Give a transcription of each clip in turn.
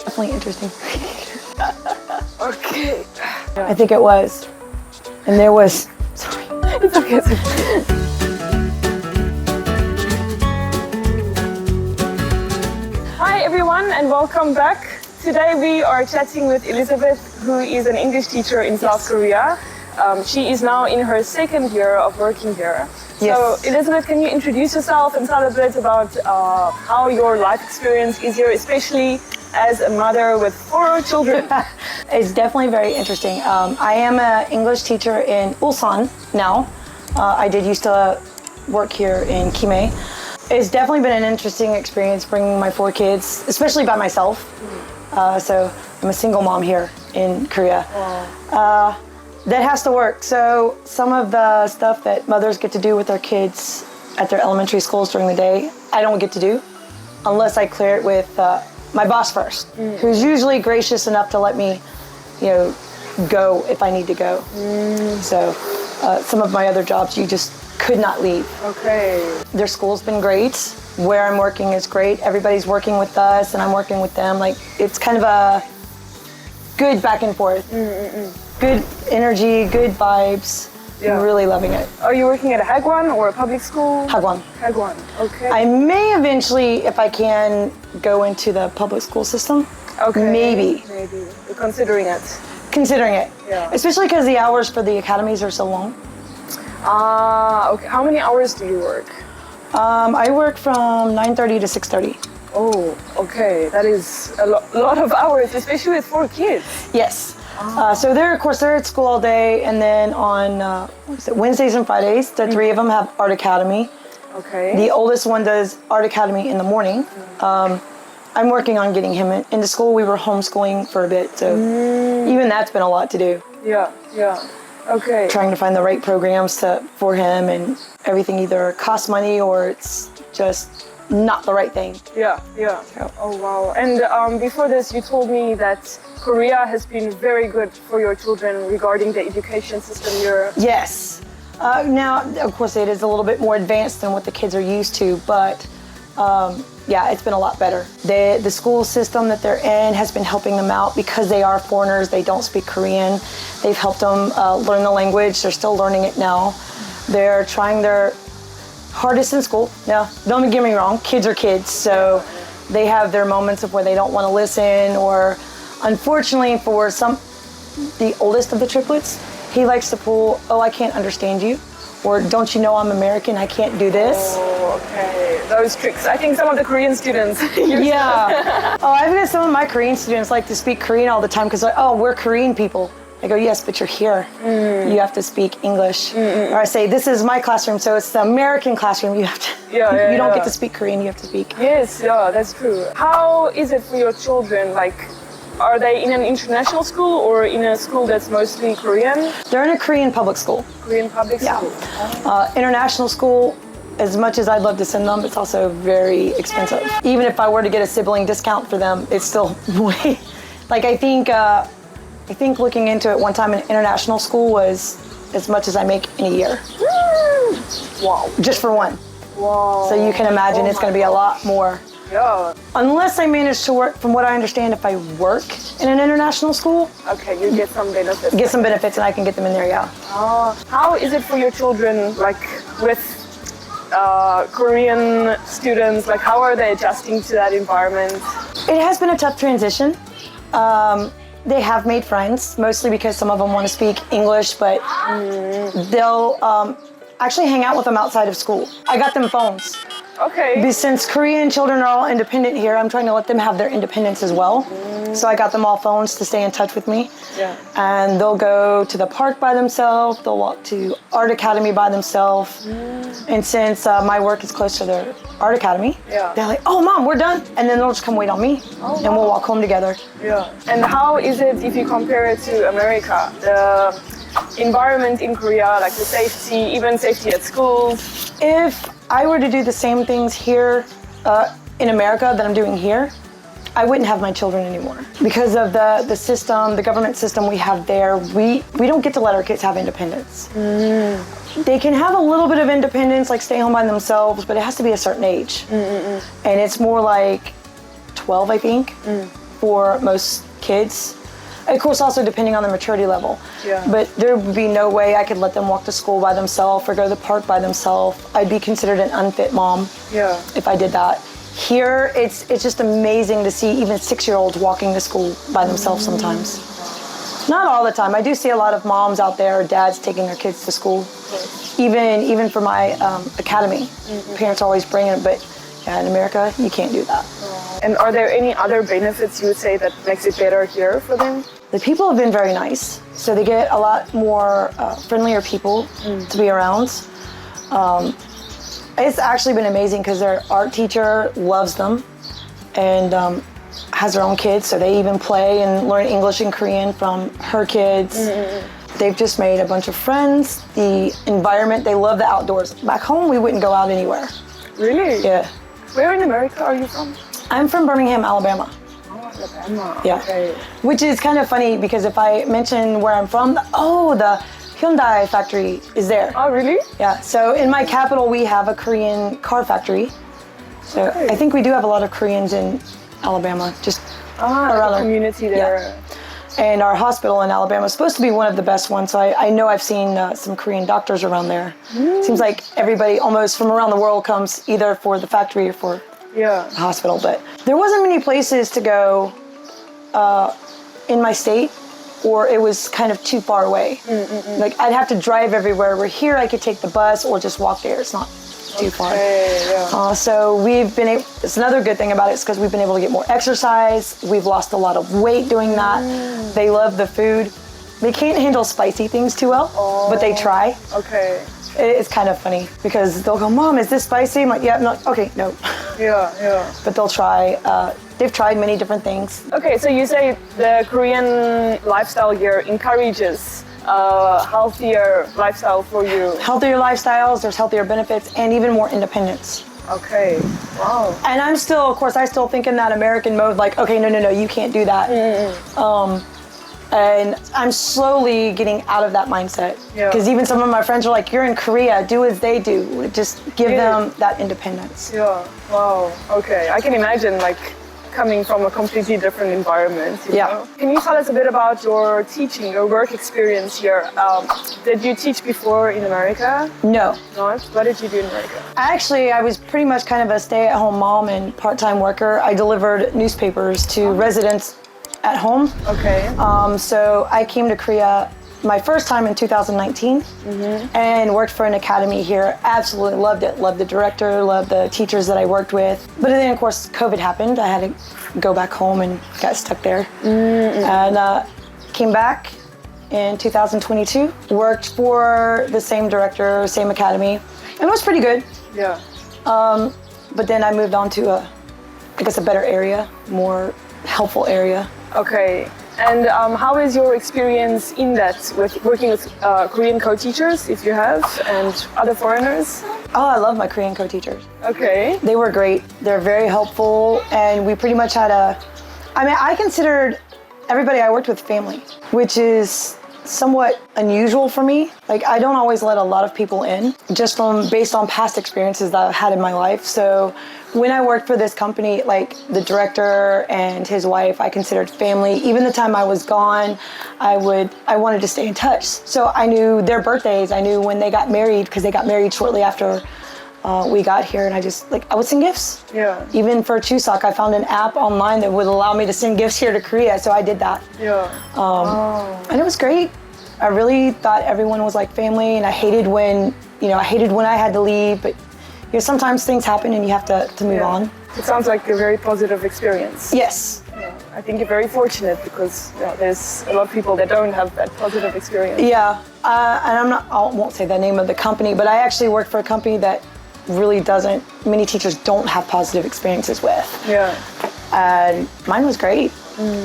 Definitely interesting. Okay. I think it was. And there was, sorry. It's okay. It's okay. Hi everyone and welcome back. Today we are chatting with Elizabeth, who is an English teacher in South Korea. She is now in her second year of working here. Yes. So Elizabeth, can you introduce yourself and tell a bit about how your life experience is here, especially as a mother with 4 children? It's definitely very interesting. I am an English teacher in Ulsan now. I did used to work here in Kimhae. It's definitely been an interesting experience bringing my 4 kids, especially by myself. So I'm a single mom here in Korea. That has to work. So some of the stuff that mothers get to do with their kids at their elementary schools during the day, I don't get to do unless I clear it with my boss first, who's usually gracious enough to let me, go if I need to go. So some of my other jobs, you just could not leave. Okay. Their school's been great. Where I'm working is great. Everybody's working with us and I'm working with them. Like, it's kind of a good back and forth. Good energy, good vibes. Yeah. I'm really loving it. Are you working at a Hagwon or a public school? Hagwon. Hagwon, okay. I may eventually, if I can, go into the public school system. Okay. Maybe. Maybe. You're considering it. Considering it. Yeah. Especially because the hours for the academies are so long. Okay. How many hours do you work? I work from 9:30 to 6:30. Oh, okay. That is a lot of hours, especially with 4 kids. Yes. So they're at school all day, and then on Wednesdays and Fridays, the 3 of them have art academy. Okay. The oldest one does art academy in the morning. I'm working on getting him into school. We were homeschooling for a bit, so even that's been a lot to do. Yeah, yeah. Okay. Trying to find the right programs for him, and everything either costs money or it's just not the right thing. Yeah, yeah. So. Oh, wow. And before this, you told me that Korea has been very good for your children regarding the education system here. Yes. Now, of course, it is a little bit more advanced than what the kids are used to, but yeah, it's been a lot better. The school system that they're in has been helping them out because they are foreigners, they don't speak Korean. They've helped them learn the language. They're still learning it now. They're trying their hardest in school. Now, don't get me wrong, kids are kids, so they have their moments of where they don't want to listen, or unfortunately for the oldest of the triplets, he likes to pull, oh, I can't understand you, or don't you know I'm American, I can't do this. Oh, okay. Those tricks. I think some of the Korean students use Yeah. Oh, I've got some of my Korean students like to speak Korean all the time because, oh, we're Korean people. I go, yes, but you're here. You have to speak English. Or I say, this is my classroom, so it's the American classroom. You have to. You don't get to speak Korean. You have to speak. Yes, yeah, that's true. How is it for your children? Like, are they in an international school or in a school that's mostly Korean? They're in a Korean public school. Korean public school. International school, as much as I'd love to send them, it's also very expensive. Even if I were to get a sibling discount for them, it's still way. Like, I think looking into it one time, an international school was as much as I make in a year. Wow. Just for one. Wow. So you can imagine it's going to be a lot more. Yeah. Unless I manage to work, from what I understand, if I work in an international school. Okay, you get some benefits. Get some benefits and I can get them in there, yeah. How is it for your children, like with Korean students? Like, how are they adjusting to that environment? It has been a tough transition. They have made friends, mostly because some of them want to speak English, but they'll actually hang out with them outside of school. I got them phones. Okay. Since Korean children are all independent here, I'm trying to let them have their independence as well. So I got them all phones to stay in touch with me. Yeah. And they'll go to the park by themselves, they'll walk to art academy by themselves. And since my work is close to their art academy, they're like, oh, Mom, we're done. And then they'll just come wait on me and we'll walk home together. Yeah. And how is it if you compare it to America? The environment in Korea, like the safety, even safety at schools? If I were to do the same things here in America that I'm doing here, I wouldn't have my children anymore. Because of the system, the government system we have there, we don't get to let our kids have independence. They can have a little bit of independence, like stay home by themselves, but it has to be a certain age. And it's more like 12, I think. for most kids. Of course, also depending on the maturity level. Yeah. But there would be no way I could let them walk to school by themselves or go to the park by themselves. I'd be considered an unfit mom if I did that. Here, it's just amazing to see even 6-year-olds walking to school by themselves sometimes. Not all the time. I do see a lot of moms out there, dads taking their kids to school. Even for my academy, parents always bring it, but yeah, in America, you can't do that. And are there any other benefits you would say that makes it better here for them? The people have been very nice, so they get a lot more friendlier people to be around. It's actually been amazing because their art teacher loves them and has their own kids, so they even play and learn English and Korean from her kids. They've just made a bunch of friends. The environment, they love the outdoors. Back home, we wouldn't go out anywhere. Really? Yeah. Where in America are you from? I'm from Birmingham, Alabama. Oh, Alabama. Yeah. Okay. Which is kind of funny because if I mention where I'm from, the Hyundai factory is there. Oh, really? Yeah, so in my capital, we have a Korean car factory. So I think we do have a lot of Koreans in Alabama, just around the community there. Yeah. And our hospital in Alabama is supposed to be one of the best ones, so I know I've seen some Korean doctors around there. Seems like everybody almost from around the world comes either for the factory or for the hospital, but there wasn't many places to go in my state, or it was kind of too far away. Like I'd have to drive everywhere, where here I could take the bus or just walk there. It's not too far. So we've been able, it's another good thing about it is because we've been able to get more exercise. We've lost a lot of weight doing that. They love the food. They can't handle spicy things too well, but they try. Okay. It's kind of funny because they'll go, "Mom, is this spicy?" I'm like, "Yeah, no, okay, no." Yeah. But they'll try. They've tried many different things. Okay, so you say the Korean lifestyle here encourages healthier lifestyle for you. Healthier lifestyles, there's healthier benefits, and even more independence. Okay, wow. And I'm still, of course, I still think in that American mode, like, okay, no, you can't do that. And I'm slowly getting out of that mindset. Because even some of my friends are like, "You're in Korea, do as they do." Just give them that independence. Yeah, wow, okay. I can imagine like coming from a completely different environment. You know? Can you tell us a bit about your teaching, your work experience here? Did you teach before in America? No. Not? What did you do in America? Actually, I was pretty much kind of a stay-at-home mom and part-time worker. I delivered newspapers to residents at home. Okay. So I came to Korea my first time in 2019 and worked for an academy here. Absolutely loved it. Loved the director, loved the teachers that I worked with. But then, of course, COVID happened. I had to go back home and got stuck there. And came back in 2022, worked for the same director, same academy. It was pretty good. Yeah. But then I moved on to a better area, more helpful area. Okay. And how is your experience in that, with working with Korean co-teachers, if you have, and other foreigners? Oh, I love my Korean co-teachers. Okay. They were great. They're very helpful, and we pretty much had I considered everybody I worked with family, which is somewhat unusual for me. Like, I don't always let a lot of people in, just based on past experiences that I've had in my life. So when I worked for this company, like the director and his wife, I considered family. Even the time I was gone, I wanted to stay in touch. So I knew their birthdays. I knew when they got married, because they got married shortly after we got here, and I would send gifts. Yeah. Even for Chuseok, I found an app online that would allow me to send gifts here to Korea, so I did that. Yeah. And it was great. I really thought everyone was like family, and I hated when I had to leave, but sometimes things happen and you have to move on. It sounds like a very positive experience. Yes. Yeah. I think you're very fortunate because there's a lot of people that don't have that positive experience. Yeah, and I won't say the name of the company, but I actually work for a company that really many teachers don't have positive experiences with. Yeah. And mine was great.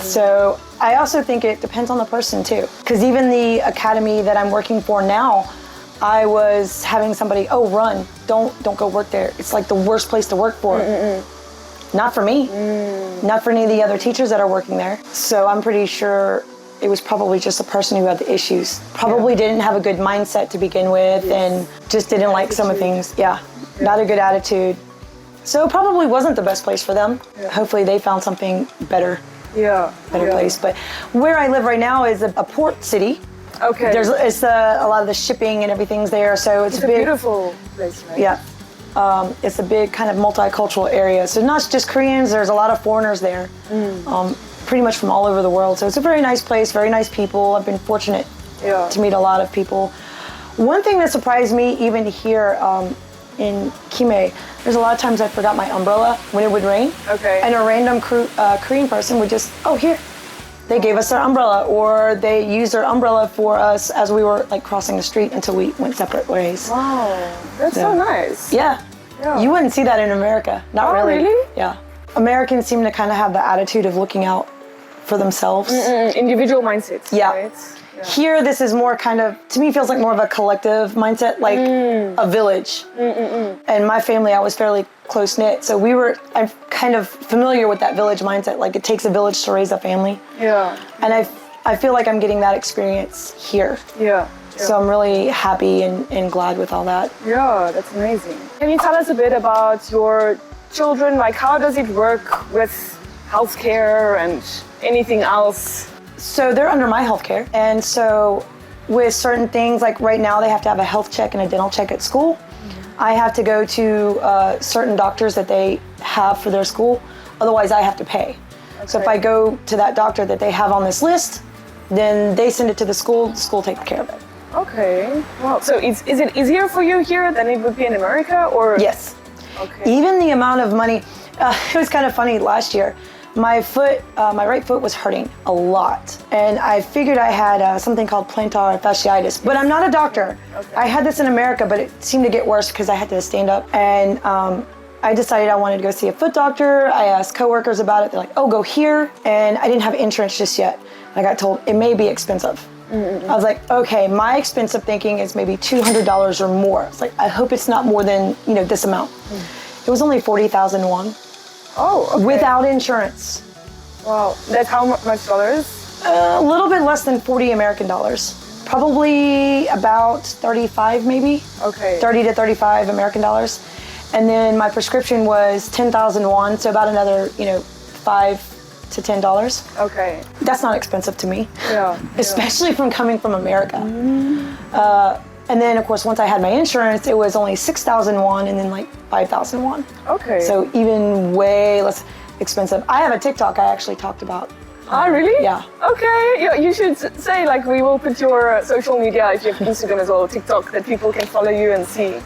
So I also think it depends on the person too. Because even the academy that I'm working for now, I was having somebody, run, don't go work there. It's like the worst place to work for. Not for me, not for any of the other teachers that are working there. So I'm pretty sure it was probably just a person who had the issues. Probably didn't have a good mindset to begin with, and just didn't like some of things. Yeah, not a good attitude. So it probably wasn't the best place for them. Hopefully they found something better. better place. But where I live right now is a port city. Okay. It's a lot of the shipping and everything's there, so it's a big, beautiful place, right? Yeah. It's a big kind of multicultural area. So not just Koreans, there's a lot of foreigners there, pretty much from all over the world. So it's a very nice place, very nice people. I've been fortunate to meet a lot of people. One thing that surprised me even here in Kime, there's a lot of times I forgot my umbrella when it would rain. Okay. And a random Korean person would just, oh, here. They gave us their umbrella, or they used their umbrella for us as we were like crossing the street until we went separate ways. Wow, that's so nice. Yeah. You wouldn't see that in America. Not really. Really? Yeah. Americans seem to kind of have the attitude of looking out for themselves. Individual mindsets. Yeah. Right? Yeah. Here, this is more kind of, to me, feels like more of a collective mindset, like a village. And my family, I was fairly close knit, so I'm kind of familiar with that village mindset. Like it takes a village to raise a family. Yeah. And I feel like I'm getting that experience here. Yeah. So I'm really happy and glad with all that. Yeah, that's amazing. Can you tell us a bit about your children? Like, how does it work with healthcare and anything else? So they're under my healthcare. And so with certain things, like right now they have to have a health check and a dental check at school. I have to go to certain doctors that they have for their school. Otherwise I have to pay. Okay. So if I go to that doctor that they have on this list, then they send it to the school takes care of it. Okay. Wow. So is it easier for you here than it would be in America, or? Yes. Okay. Even the amount of money, it was kind of funny last year. My right foot was hurting a lot. And I figured I had something called plantar fasciitis, but I'm not a doctor. Okay. I had this in America, but it seemed to get worse because I had to stand up. And I decided I wanted to go see a foot doctor. I asked coworkers about it. They're like, oh, go here. And I didn't have insurance just yet. I got told it may be expensive. I was like, okay, my expensive thinking is maybe $200 or more. It's like, I hope it's not more than, this amount. It was only 40,000 won. Oh, okay. Without insurance. Wow, that's how much dollars? A little bit less than 40 American dollars. Probably about 35 maybe. Okay. 30 to 35 American dollars. And then my prescription was 10,000 won, so about another, $5 to $10. Okay. That's not expensive to me. Yeah. Especially from coming from America. And then, of course, once I had my insurance, it was only 6,000 won and then like 5,000 won. Okay. So even way less expensive. I have a TikTok I actually talked about. Ah, really? Yeah. Okay. You should say, like, we will put your social media, if you have Instagram as well, TikTok, that people can follow you and see.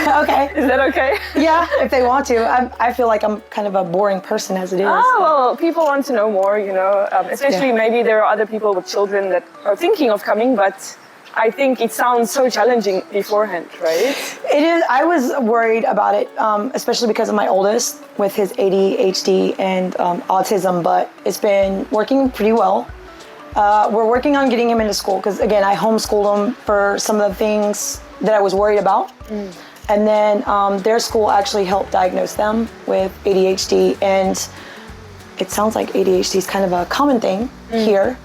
Okay. Is that okay? Yeah, if they want to. I feel like I'm kind of a boring person as it is. Ah, well, people want to know more, especially maybe there are other people with children that are thinking of coming, but I think it sounds so challenging beforehand, right? It is. I was worried about it, especially because of my oldest with his ADHD and autism, but it's been working pretty well. We're working on getting him into school because, again, I homeschooled him for some of the things that I was worried about. And then their school actually helped diagnose them with ADHD, and it sounds like ADHD is kind of a common thing here.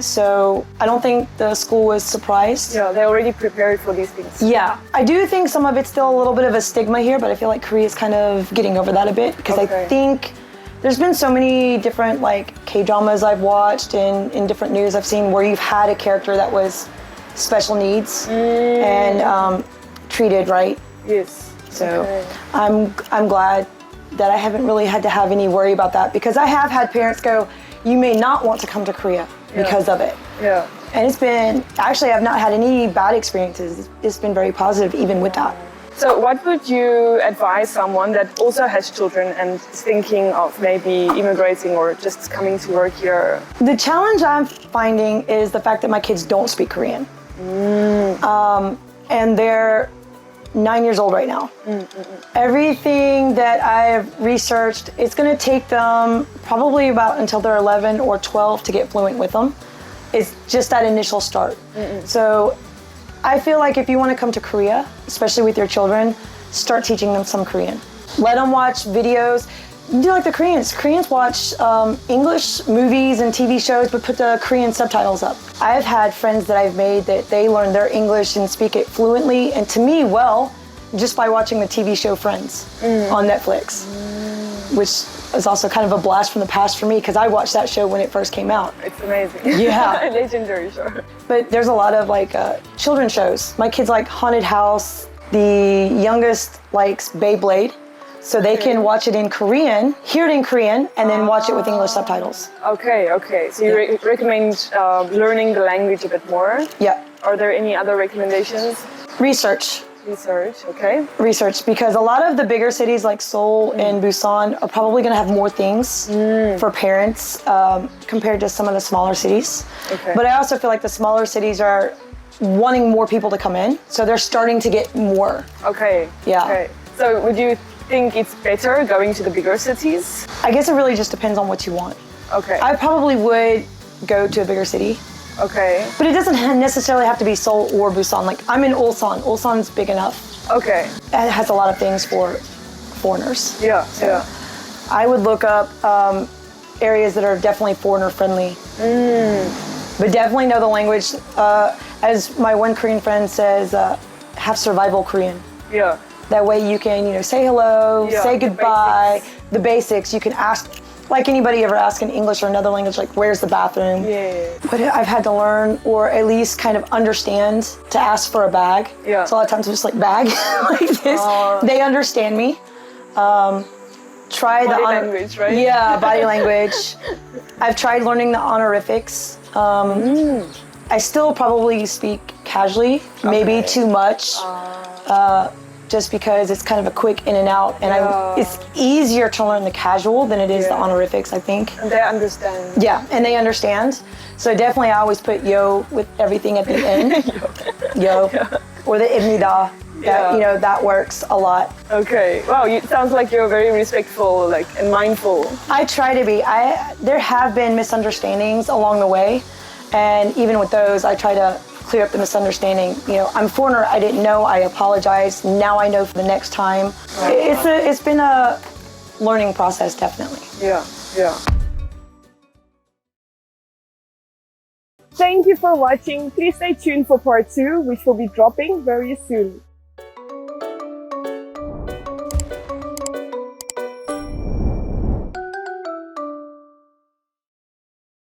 So I don't think the school was surprised. Yeah, they're already prepared for these things. Yeah, I do think some of it's still a little bit of a stigma here, but I feel like Korea is kind of getting over that a bit because I think there's been so many different like K-dramas I've watched and in different news I've seen where you've had a character that was special needs and treated right. Yes. So I'm glad that I haven't really had to have any worry about that because I have had parents go, you may not want to come to Korea because of it. Yeah. And it's been, actually I've not had any bad experiences. It's been very positive even with that. So what would you advise someone that also has children and is thinking of maybe immigrating or just coming to work here? The challenge I'm finding is the fact that my kids don't speak Korean. And they're 9 years old right now. Everything that I've researched, it's gonna take them probably about until they're 11 or 12 to get fluent with them. It's just that initial start. So I feel like if you wanna come to Korea, especially with your children, start teaching them some Korean. Let them watch videos. Do like the Koreans. Koreans watch English movies and TV shows, but put the Korean subtitles up. I've had friends that I've made that they learn their English and speak it fluently, and to me, well, just by watching the TV show Friends on Netflix, which was also kind of a blast from the past for me because I watched that show when it first came out. It's amazing. Yeah. Legendary show. But there's a lot of like children's shows. My kids like Haunted House. The youngest likes Beyblade. So they can watch it in Korean, hear it in Korean, and then watch it with English subtitles. Okay. So you recommend learning the language a bit more? Yeah. Are there any other recommendations? Research, okay. Research, because a lot of the bigger cities like Seoul and Busan are probably going to have more things for parents compared to some of the smaller cities. Okay. But I also feel like the smaller cities are wanting more people to come in, so they're starting to get more. Okay. Yeah. Okay. So would you think it's better going to the bigger cities? I guess it really just depends on what you want. Okay. I probably would go to a bigger city. Okay. But it doesn't necessarily have to be Seoul or Busan. Like, I'm in Ulsan. Ulsan's big enough. Okay. And it has a lot of things for foreigners. Yeah. I would look up areas that are definitely foreigner friendly. But definitely know the language. As my one Korean friend says, have survival Korean. Yeah. That way you can, say hello, say goodbye, the basics. You can ask, like anybody ever ask in English or another language, like, where's the bathroom? Yeah. But I've had to learn, or at least kind of understand, to ask for a bag. Yeah. So a lot of times I'm just like, bag, like this. They understand me. Try body language, right? Yeah, body language. I've tried learning the honorifics. I still probably speak casually, maybe too much. Just because it's kind of a quick in and out, and it's easier to learn the casual than it is the honorifics, I think. And they understand. Yeah, and they understand. So definitely I always put yo with everything at the end. Yo. Or the ibnida. That, that works a lot. Okay. Wow, it sounds like you're very respectful, and mindful. I try to be. There have been misunderstandings along the way, and even with those, I try to clear up the misunderstanding. I'm a foreigner, I didn't know, I apologize. Now I know for the next time. It's been a learning process, definitely. Yeah. Thank you for watching. Please stay tuned for part 2, which will be dropping very soon.